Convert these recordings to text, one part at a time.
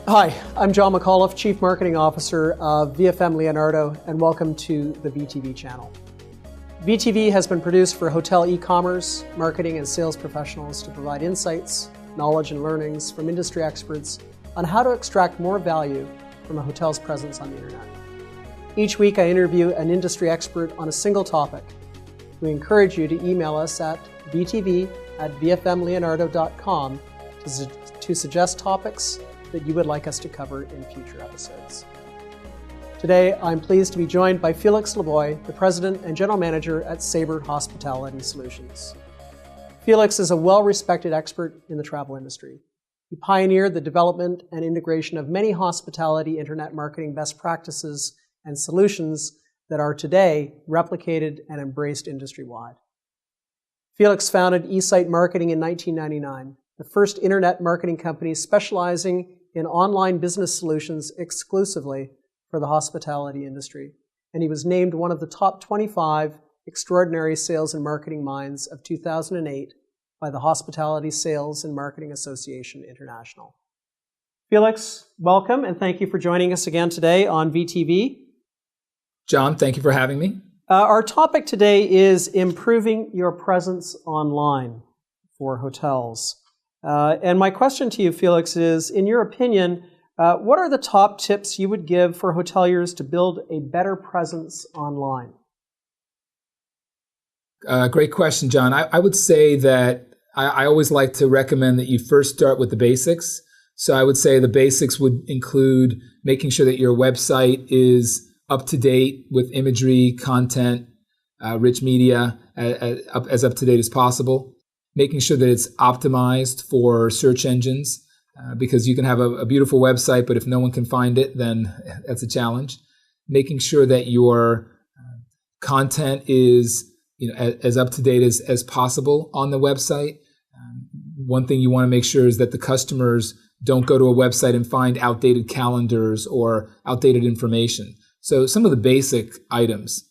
Hi, I'm John McAuliffe, Chief Marketing Officer of VFM Leonardo, and welcome to the VTV channel. VTV has been produced for hotel e-commerce, marketing, and sales professionals to provide insights, knowledge, and learnings from industry experts on how to extract more value from a hotel's presence on the internet. Each week, I interview an industry expert on a single topic. We encourage you to email us at vtv@vfmleonardo.com to suggest topics that you would like us to cover in future episodes. Today, I'm pleased to be joined by Felix Laboy, the President and General Manager at Sabre Hospitality Solutions. Felix is a well-respected expert in the travel industry. He pioneered the development and integration of many hospitality internet marketing best practices and solutions that are today replicated and embraced industry-wide. Felix founded eSite Marketing in 1999, the first internet marketing company specializing in online business solutions exclusively for the hospitality industry, and he was named one of the top 25 extraordinary sales and marketing minds of 2008 by the Hospitality Sales and Marketing Association International. Felix, welcome, and thank you for joining us again today on VTV. John, thank you for having me. Our topic today is improving your presence online for hotels. And my question to you, Felix, is, in your opinion, what are the top tips you would give for hoteliers to build a better presence online? Great question, John. I would say that I always like to recommend that you first start with the basics. So I would say the basics would include making sure that your website is up to date with imagery, content, rich media, as up to date as possible. Making sure that it's optimized for search engines, because you can have a beautiful website, but if no one can find it, then that's a challenge. Making sure that your content is as up to date as possible on the website. One thing you want to make sure is that the customers don't go to a website and find outdated calendars or outdated information. So some of the basic items.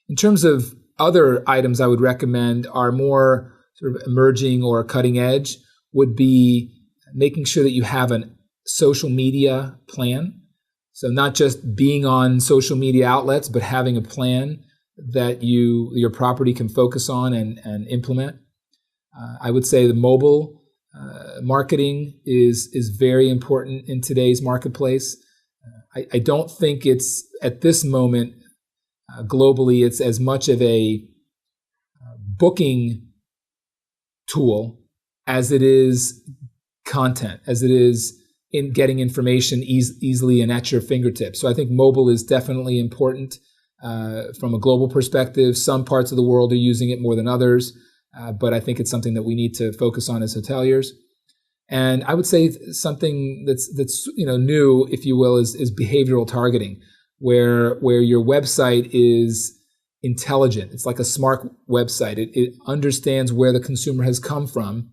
In terms of other items I would recommend are more sort of emerging or cutting edge, would be making sure that you have a social media plan. So not just being on social media outlets, but having a plan that your property can focus on and implement. I would say the mobile marketing is very important in today's marketplace. I don't think it's, at this moment, globally, it's as much of a booking tool as it is content, as it is in getting information easily and at your fingertips. So I think mobile is definitely important from a global perspective. Some parts of the world are using it more than others, but I think it's something that we need to focus on as hoteliers. And I would say something that's new, if you will, is behavioral targeting, where your website is intelligent. It's like a smart website. It understands where the consumer has come from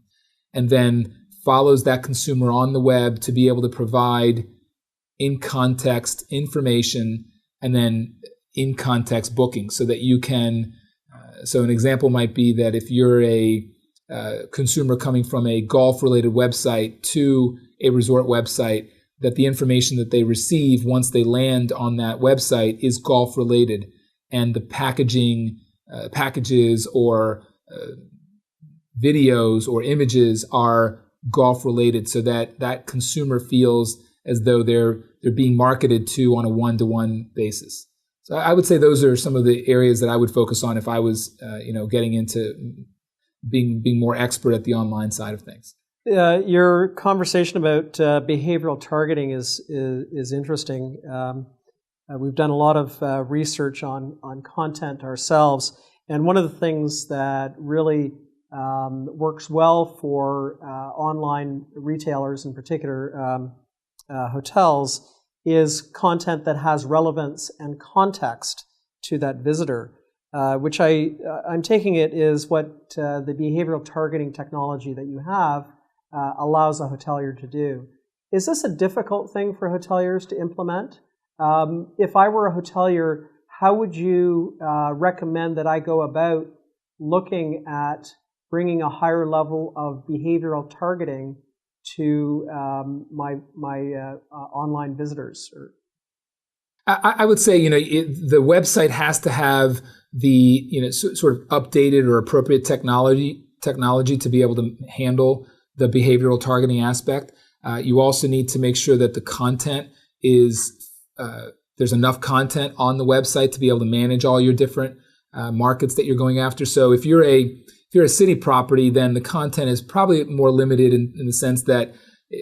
and then follows that consumer on the web to be able to provide in-context information and then in-context booking so that you can, so an example might be that if you're a consumer coming from a golf-related website to a resort website, that the information that they receive once they land on that website is golf-related, and the packages or videos or images are golf-related, so that consumer feels as though they're being marketed to on a one-to-one basis. So I would say those are some of the areas that I would focus on if I was, getting into being more expert at the online side of things. Your conversation about behavioral targeting is interesting. We've done a lot of research on content ourselves, and one of the things that really works well for online retailers, in particular hotels, is content that has relevance and context to that visitor, which I'm taking it is what the behavioral targeting technology that you have allows a hotelier to do. Is this a difficult thing for hoteliers to implement? If I were a hotelier, how would you recommend that I go about looking at bringing a higher level of behavioral targeting to my online visitors? I would say, the website has to have the, sort of updated or appropriate technology to be able to handle the behavioral targeting aspect. You also need to make sure that the content is, there's enough content on the website to be able to manage all your different markets that you're going after. So if you're a city property, then the content is probably more limited in the sense that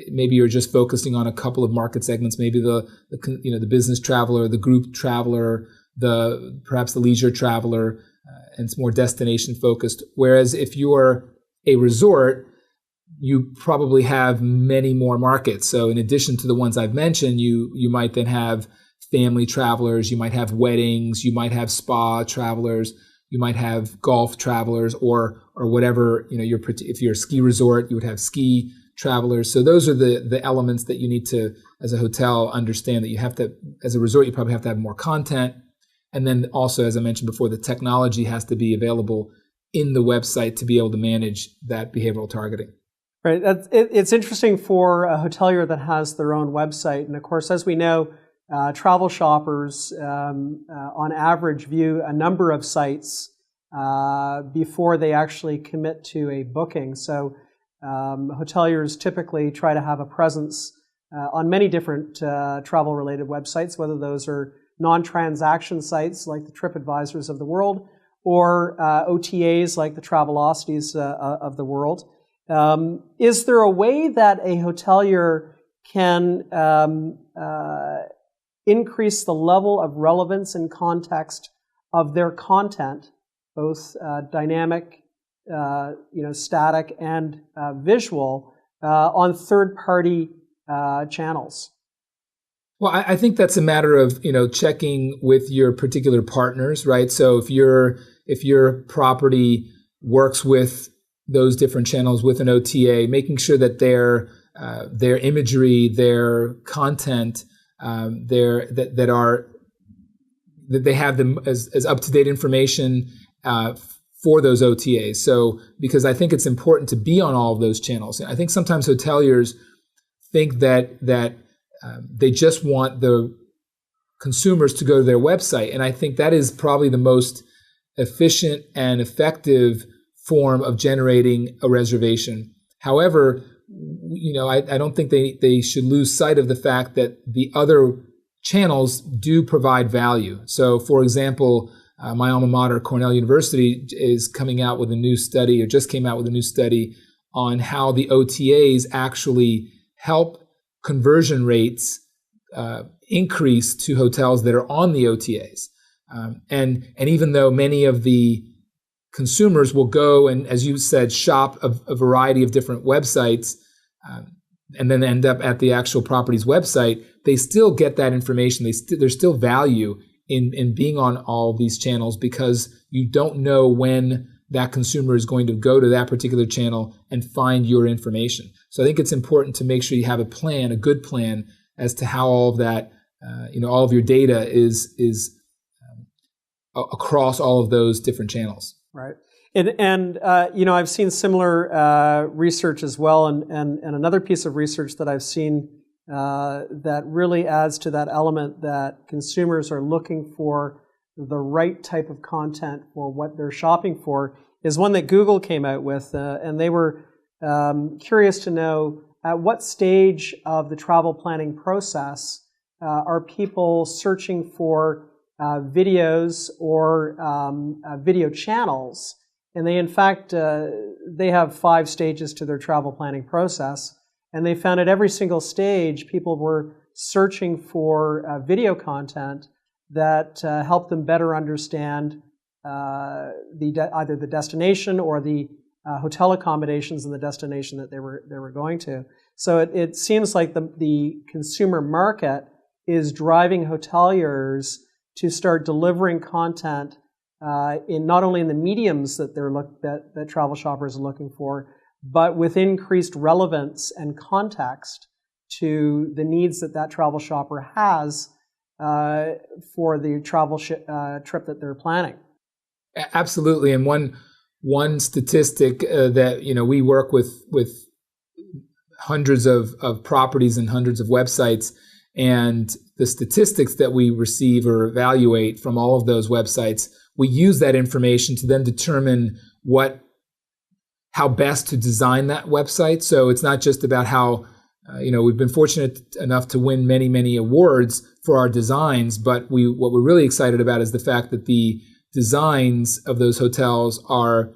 maybe you're just focusing on a couple of market segments, maybe the business traveler, the group traveler, perhaps the leisure traveler, and it's more destination focused. Whereas if you're a resort, you probably have many more markets. So in addition to the ones I've mentioned, you might then have family travelers, you might have weddings, you might have spa travelers, you might have golf travelers, or whatever, if you're a ski resort, you would have ski travelers. So those are the elements that you need to, as a hotel, understand that you have to, as a resort, you probably have to have more content. And then also, as I mentioned before, the technology has to be available in the website to be able to manage that behavioral targeting. Right. It's interesting for a hotelier that has their own website. And of course, as we know, travel shoppers on average view a number of sites before they actually commit to a booking. So hoteliers typically try to have a presence on many different travel-related websites, whether those are non-transaction sites like the TripAdvisors of the world or OTAs like the Travelocities of the world. Is there a way that a hotelier can increase the level of relevance and context of their content, both dynamic, static, and visual, on third-party channels? Well, I think that's a matter of, checking with your particular partners, right? So if your property works with those different channels with an OTA, making sure that their imagery, their content, that they have them as up-to-date information for those OTAs. So, because I think it's important to be on all of those channels. I think sometimes hoteliers think that they just want the consumers to go to their website, and I think that is probably the most efficient and effective form of generating a reservation. However, I don't think they should lose sight of the fact that the other channels do provide value. So, for example, my alma mater, Cornell University, is coming out with a new study, or just came out with a new study on how the OTAs actually help conversion rates increase to hotels that are on the OTAs. And even though many of the consumers will go and, as you said, shop a variety of different websites and then end up at the actual property's website, they still get that information. There's still value in being on all these channels, because you don't know when that consumer is going to go to that particular channel and find your information. So I think it's important to make sure you have a good plan as to how all of that, all of your data is across all of those different channels. Right. And I've seen similar research as well, and another piece of research that I've seen that really adds to that element that consumers are looking for the right type of content for what they're shopping for is one that Google came out with, and they were curious to know at what stage of the travel planning process are people searching for videos or video channels. And they, in fact, they have 5 stages to their travel planning process. And they found at every single stage, people were searching for video content that helped them better understand either the destination or the hotel accommodations in the destination that they were going to. So it seems like the consumer market is driving hoteliers to start delivering content in not only in the mediums that that travel shoppers are looking for, but with increased relevance and context to the needs that travel shopper has for the travel trip that they're planning. Absolutely, and one statistic that we work with hundreds of properties and hundreds of websites. And the statistics that we receive or evaluate from all of those websites, we use that information to then determine how best to design that website. So it's not just about how, we've been fortunate enough to win many, many awards for our designs, but what we're really excited about is the fact that the designs of those hotels are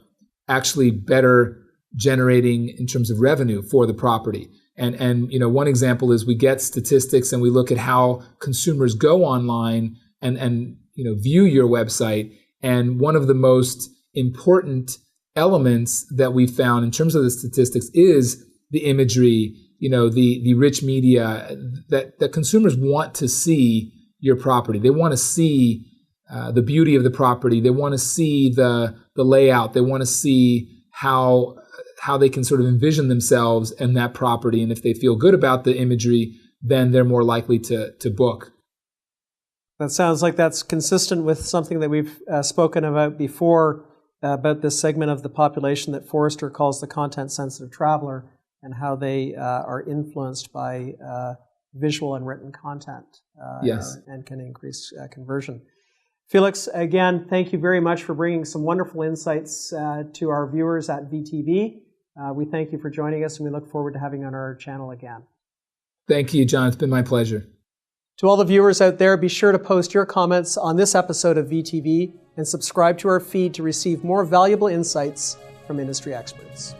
actually better generating in terms of revenue for the property. And one example is we get statistics and we look at how consumers go online and view your website. And one of the most important elements that we found in terms of the statistics is the imagery, the rich media that consumers want to see your property. They want to see the beauty of the property. They want to see the layout. They want to see how they can sort of envision themselves in that property. And if they feel good about the imagery, then they're more likely to book. That sounds like that's consistent with something that we've spoken about before, about this segment of the population that Forrester calls the content-sensitive traveler, and how they are influenced by visual and written content Yes. and can increase conversion. Felix, again, thank you very much for bringing some wonderful insights to our viewers at VTV. We thank you for joining us, and we look forward to having you on our channel again. Thank you, John. It's been my pleasure. To all the viewers out there, be sure to post your comments on this episode of VTV and subscribe to our feed to receive more valuable insights from industry experts.